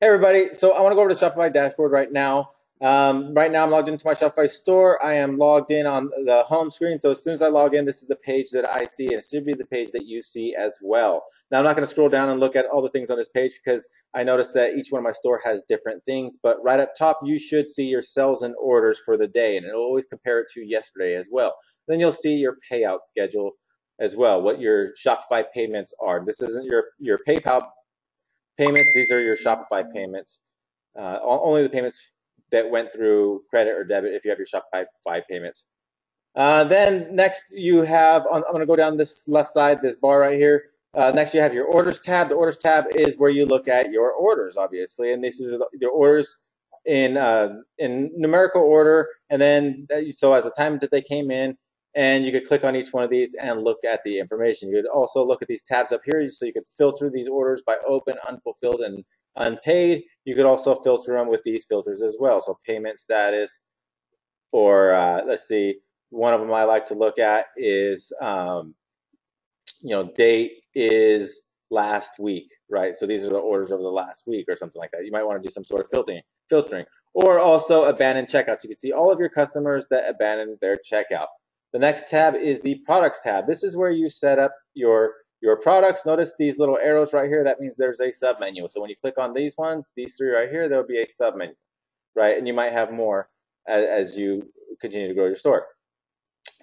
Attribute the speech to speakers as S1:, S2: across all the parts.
S1: Hey everybody, so I want to go over to Shopify dashboard right now. Right now I'm logged into my Shopify store. I am logged in on the home screen. So as soon as I log in, this is the page that I see, and it should be the page that you see as well. Now I'm not going to scroll down and look at all the things on this page because I noticed that each one of my store has different things. But right up top, you should see your sales and orders for the day, and it'll always compare it to yesterday as well. Then you'll see your payout schedule as well, what your Shopify payments are. This isn't your PayPal payments. These are your Shopify payments. Only the payments that went through credit or debit if you have your Shopify payments. Then next you have, I'm going to go down this left side, this bar right here. Next you have your orders tab. The orders tab is where you look at your orders, obviously, and this is the orders in numerical order, and then so as the time that they came in, and you could click on each one of these and look at the information. You could also look at these tabs up here, so you could filter these orders by open, unfulfilled, and unpaid. You could also filter them with these filters as well. So payment status, or let's see, one of them I like to look at is, date is last week, right? So these are the orders over the last week or something like that. You might want to do some sort of filtering. Or also abandoned checkouts. You can see all of your customers that abandoned their checkout. The next tab is the products tab. This is where you set up your products. Notice these little arrows right here. That means there's a submenu. So when you click on these ones, these three right here, there'll be a submenu, right? And you might have more as you continue to grow your store.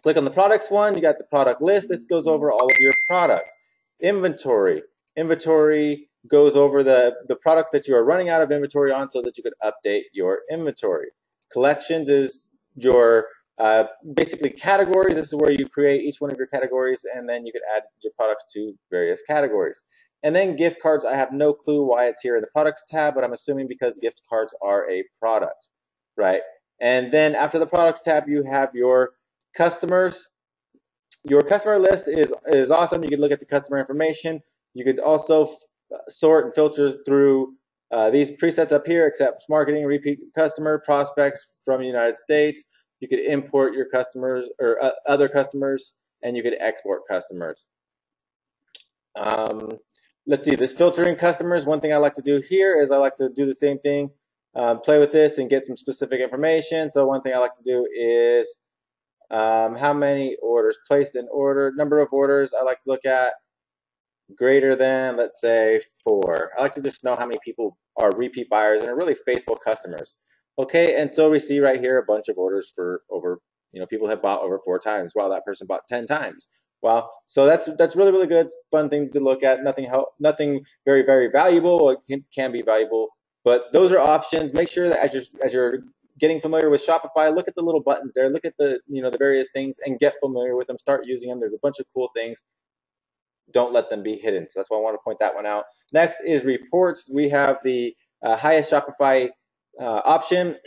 S1: Click on the products one, you got the product list. This goes over all of your products. Inventory goes over the products that you are running out of inventory on so that you could update your inventory. Collections is your basically categories. This is where you create each one of your categories, and then you could add your products to various categories. And then gift cards, I have no clue why it's here in the products tab, but I'm assuming because gift cards are a product, right? And then after the products tab, you have your customers. Your customer list is awesome. You can look at the customer information. You could also sort and filter through these presets up here: accepts marketing, repeat customer, prospects from the United States. You could import your customers or other customers, and you could export customers. Let's see, this filtering customers, one thing I like to do here is I like to do the same thing, play with this and get some specific information. So one thing I like to do is how many orders placed in order, number of orders I like to look at greater than, let's say, 4. I like to just know how many people are repeat buyers and are really faithful customers. Okay, and so we see right here a bunch of orders for over, people have bought over 4 times while that person bought 10 times. Wow, so that's really, really good, fun thing to look at. Nothing very, very valuable. It can be valuable, but those are options. Make sure that as you're getting familiar with Shopify, look at the little buttons there, look at the the various things and get familiar with them, start using them. There's a bunch of cool things. Don't let them be hidden. So that's why I want to point that one out. Next is reports. We have the highest Shopify option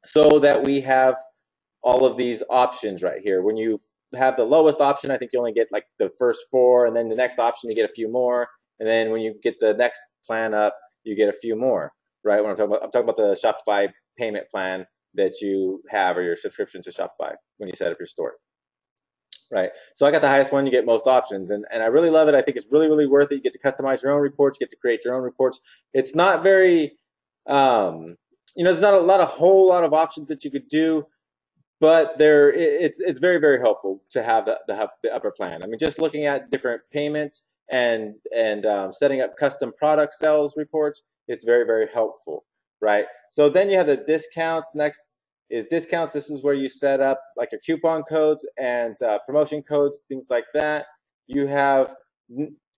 S1: so that we have all of these options right here. When you have the lowest option, I think you only get like the first 4, and then the next option you get a few more, and then when you get the next plan up, you get a few more, right? When I'm talking about the Shopify payment plan that you have, or your subscription to Shopify when you set up your store, right? So I got the highest one. You get most options, and I really love it. I think it's really, really worth it. You get to customize your own reports, you get to create your own reports. It's not very there's not a whole lot of options that you could do, but it's very, very helpful to have the upper plan. I mean, just looking at different payments and setting up custom product sales reports, it's very, very helpful, right? So then you have the discounts. Next is discounts. This is where you set up like your coupon codes and promotion codes, things like that. You have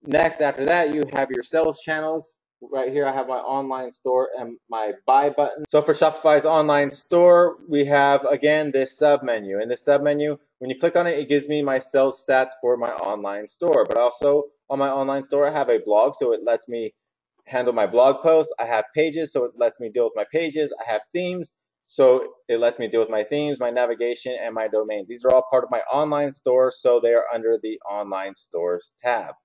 S1: next after that, you have your sales channels. Right here I have my online store and my buy button. So for Shopify's online store, we have again this sub menu. In this sub menu, when you click on it, it gives me my sales stats for my online store. But also on my online store, I have a blog, so it lets me handle my blog posts. I have pages, so it lets me deal with my pages. I have themes, so it lets me deal with my themes, my navigation, and my domains. These are all part of my online store, so they are under the online stores tab.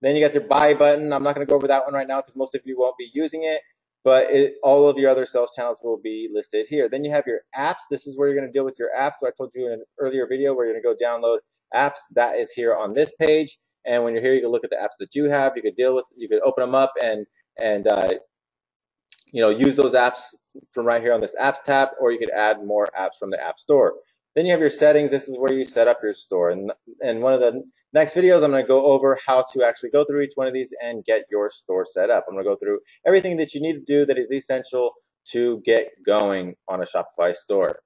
S1: Then you got your buy button. I'm not going to go over that one right now because most of you won't be using it, but all of your other sales channels will be listed here. Then you have your apps. This is where you're going to deal with your apps. So I told you in an earlier video where you're going to go download apps. That is here on this page. And when you're here, you can look at the apps that you have. You could open them up and use those apps from right here on this apps tab, or you could add more apps from the app store. Then you have your settings. This is where you set up your store. And one of the next videos, I'm going to go over how to actually go through each one of these and get your store set up. I'm going to go through everything that you need to do that is essential to get going on a Shopify store.